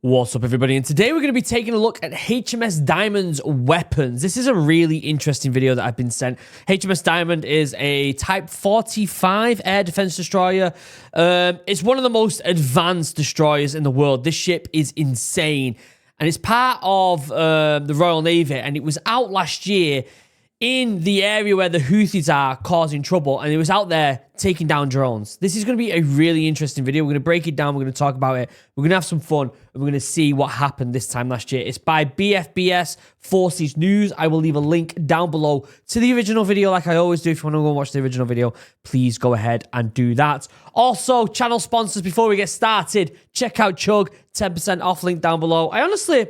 What's up, everybody? And today we're going to be taking a look at HMS Diamond's weapons. This is a really interesting video that I've been sent. HMS Diamond is a Type 45 air defense destroyer. It's one of the most advanced destroyers in the world. This ship is insane. And it's part of the Royal Navy. And it was out last year in the area where the Houthis are causing trouble, and it was out there taking down drones. This is going to be a really interesting video. We're going to break it down. We're going to talk about it. We're going to have some fun, and we're going to see what happened this time last year. It's by BFBS Forces News. I will leave a link down below to the original video, like I always do. If you want to go and watch the original video, please go ahead and do that. Also, channel sponsors, before we get started, check out Chug, 10% off, link down below. I honestly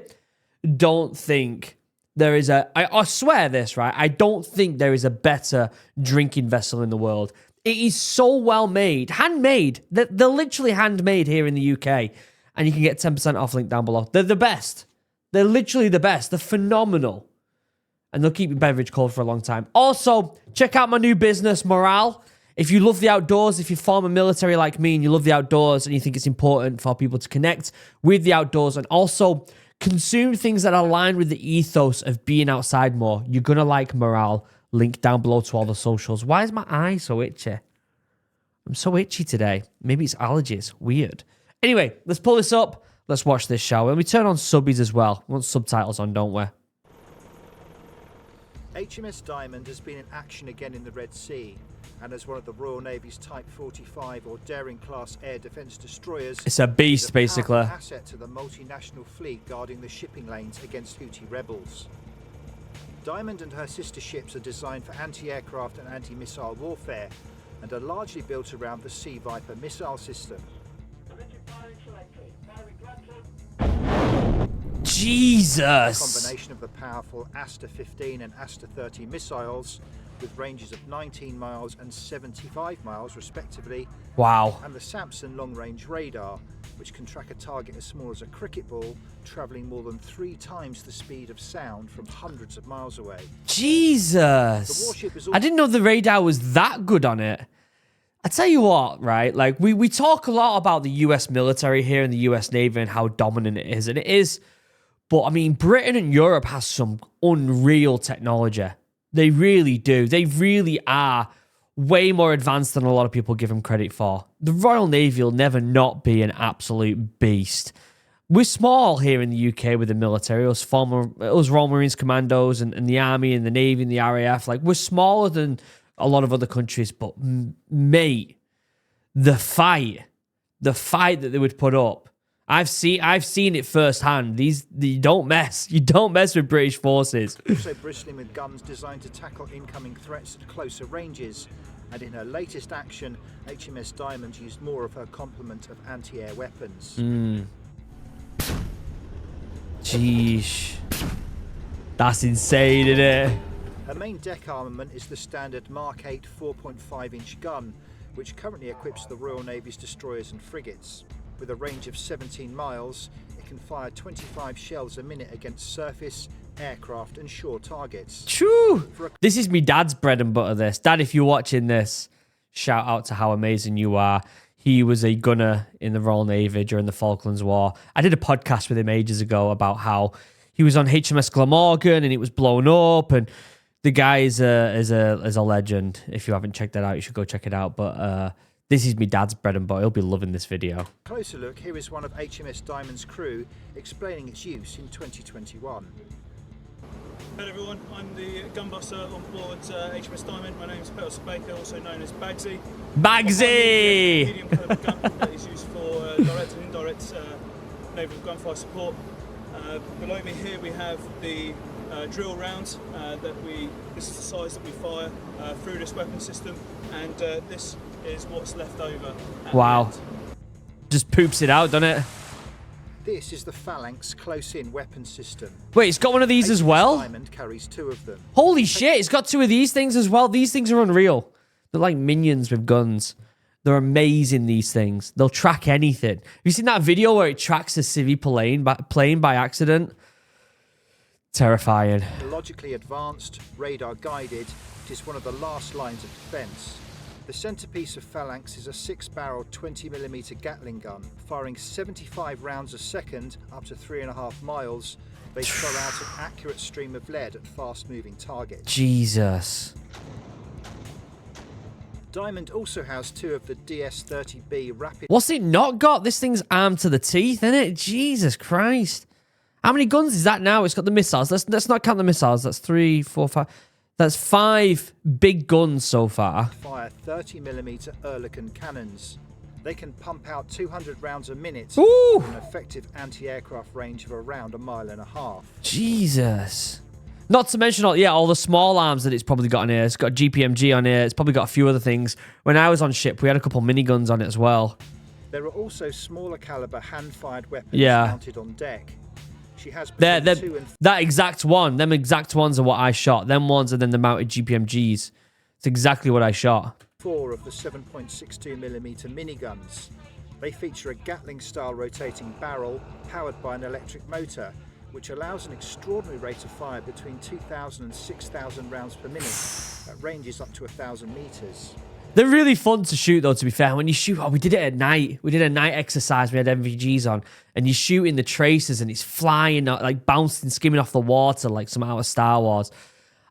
don't think there is I swear this, right? I don't think there is a better drinking vessel in the world. It is so well made. Handmade. They're literally handmade here in the UK. And you can get 10% off, link down below. They're the best. They're literally the best. They're phenomenal. And they'll keep your beverage cold for a long time. Also, check out my new business, Morale. If you love the outdoors, if you're former military like me and you love the outdoors and you think it's important for people to connect with the outdoors and also consume things that align with the ethos of being outside more, you're going to like Morale. Link down below to all the socials. Why is my eye so itchy? I'm so itchy today. Maybe it's allergies. Weird. Anyway, let's pull this up. Let's watch this, shall we? And we turn on subbies as well. We want subtitles on, don't we? HMS Diamond has been in action again in the Red Sea, and as one of the Royal Navy's Type 45 or Daring class air defence destroyers, it's a beast, basically. An asset to the multinational fleet guarding the shipping lanes against Houthi rebels. Diamond and her sister ships are designed for anti-aircraft and anti-missile warfare, and are largely built around the Sea Viper missile system. Jesus! A combination of the powerful Aster-15 and Aster-30 missiles, with ranges of 19 miles and 75 miles respectively. Wow. And the Samson long-range radar, which can track a target as small as a cricket ball, travelling more than 3 times the speed of sound from hundreds of miles away. Jesus! The warship is I didn't know the radar was that good on it. I tell you what, right? Like, we talk a lot about the US military here and the US Navy and how dominant it is, and it is. But, I mean, Britain and Europe has some unreal technology. They really do. They really are way more advanced than a lot of people give them credit for. The Royal Navy will never not be an absolute beast. We're small here in the UK with the military. Us Royal Marines Commandos and the Army and the Navy and the RAF. Like, we're smaller than a lot of other countries. But, mate, the fight that they would put up, I've seen it firsthand. You don't mess with British forces. Also bristling with guns designed to tackle incoming threats at closer ranges. And in her latest action, HMS Diamond used more of her complement of anti-air weapons. Jeez. That's insane, isn't it? Her main deck armament is the standard Mark 8 4.5-inch gun, which currently equips the Royal Navy's destroyers and frigates. With a range of 17 miles, it can fire 25 shells a minute against surface, aircraft and shore targets. True. This is me dad's bread and butter, this. Dad, if you're watching this, shout out to how amazing you are. He was a gunner in the Royal Navy during the Falklands War. I did a podcast with him ages ago about how he was on HMS Glamorgan and it was blown up, and the guy is a legend. If you haven't checked that out, you should go check it out. But this is me dad's bread and butter. He'll be loving this video. Closer look, here is one of HMS Diamond's crew explaining its use in 2021. Hello everyone, I'm the gun buster on board HMS Diamond. My name is Peter Baker, also known as Bagsy. Bagsy! Medium caliber gun that is used for direct and indirect naval gunfire support. Below me here we have the drill rounds this is the size that we fire through this weapon system, and this is what's left over. Wow. Just poops it out, doesn't it? This is the Phalanx close-in weapon system. Wait, it's got one of these as well? Diamond carries 2 of them. Holy shit, it's got 2 of these things as well. These things are unreal. They're like minions with guns. They're amazing, these things. They'll track anything. Have you seen that video where it tracks a civvy plane by accident? Terrifying. Logically advanced, radar guided, it is one of the last lines of defence. The centrepiece of Phalanx is a 6-barreled 20mm Gatling gun, firing 75 rounds a second up to 3.5 miles. They throw out an accurate stream of lead at fast-moving targets. Jesus. Diamond also has 2 of the DS-30B rapid... What's it not got? This thing's armed to the teeth, isn't it? Jesus Christ. How many guns is that now? It's got the missiles. Let's not count the missiles. That's 3, 4, 5... That's 5 big guns so far. Fire 30mm Oerlikon cannons. They can pump out 200 rounds a minute Ooh. with an effective anti-aircraft range of around 1.5 miles. Jesus. Not to mention all the small arms that it's probably got on here. It's got GPMG on here. It's probably got a few other things. When I was on ship, we had a couple miniguns on it as well. There are also smaller caliber hand-fired weapons mounted on deck. She has that exact one. Them exact ones are what I shot. Them ones are then the mounted GPMGs. It's exactly what I shot. 4 of the 7.62mm miniguns. They feature a Gatling-style rotating barrel powered by an electric motor, which allows an extraordinary rate of fire between 2,000 and 6,000 rounds per minute at ranges up to 1,000 meters. They're really fun to shoot, though, to be fair. When you shoot, we did it at night. We did a night exercise. We had MVGs on, and you shoot in the tracers, and it's flying, like bouncing, skimming off the water like some out of Star Wars.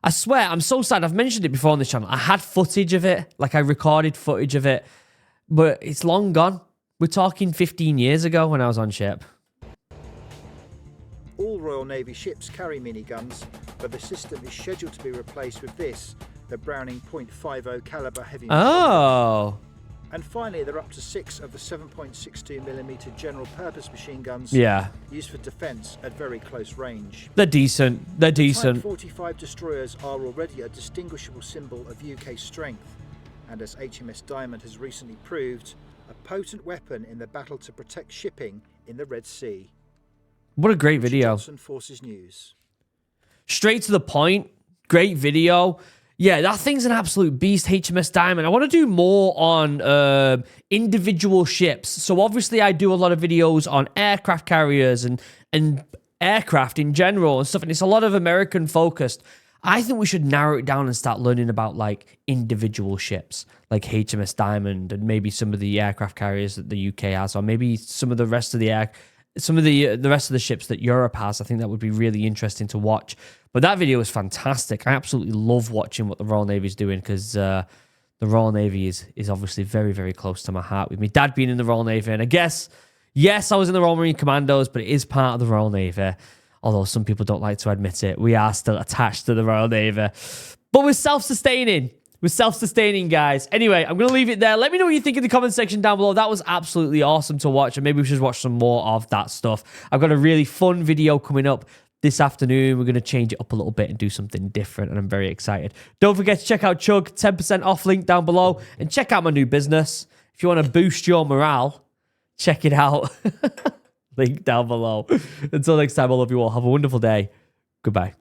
I swear, I'm so sad. I've mentioned it before on this channel. I had footage of it, like I recorded footage of it, but it's long gone. We're talking 15 years ago when I was on ship. All Royal Navy ships carry miniguns, but the system is scheduled to be replaced with this, the Browning .50 caliber heavy machine gun. And finally, there are up to 6 of the 7.62mm general purpose machine guns used for defence at very close range. They're decent. They're decent. Type 45 destroyers are already a distinguishable symbol of UK strength, and as HMS Diamond has recently proved, a potent weapon in the battle to protect shipping in the Red Sea. What a great video. Johnson Forces News. Straight to the point. Great video. Yeah, that thing's an absolute beast, HMS Diamond. I want to do more on individual ships. So obviously I do a lot of videos on aircraft carriers and aircraft in general and stuff, and it's a lot of American focused. I think we should narrow it down and start learning about like individual ships, like HMS Diamond and maybe some of the aircraft carriers that the UK has, or maybe some of the rest of the rest of the ships that Europe has. I think that would be really interesting to watch. But that video is fantastic. I absolutely love watching what the Royal Navy is doing because the Royal Navy is obviously very, very close to my heart. With my dad being in the Royal Navy, and I guess, yes, I was in the Royal Marine Commandos, but it is part of the Royal Navy. Although some people don't like to admit it, we are still attached to the Royal Navy. But we're self-sustaining. We're self-sustaining, guys. Anyway, I'm going to leave it there. Let me know what you think in the comment section down below. That was absolutely awesome to watch, and maybe we should watch some more of that stuff. I've got a really fun video coming up this afternoon. We're going to change it up a little bit and do something different, and I'm very excited. Don't forget to check out Chug, 10% off link down below, and check out my new business. If you want to boost your morale, check it out. Link down below. Until next time, I love you all. Have a wonderful day. Goodbye.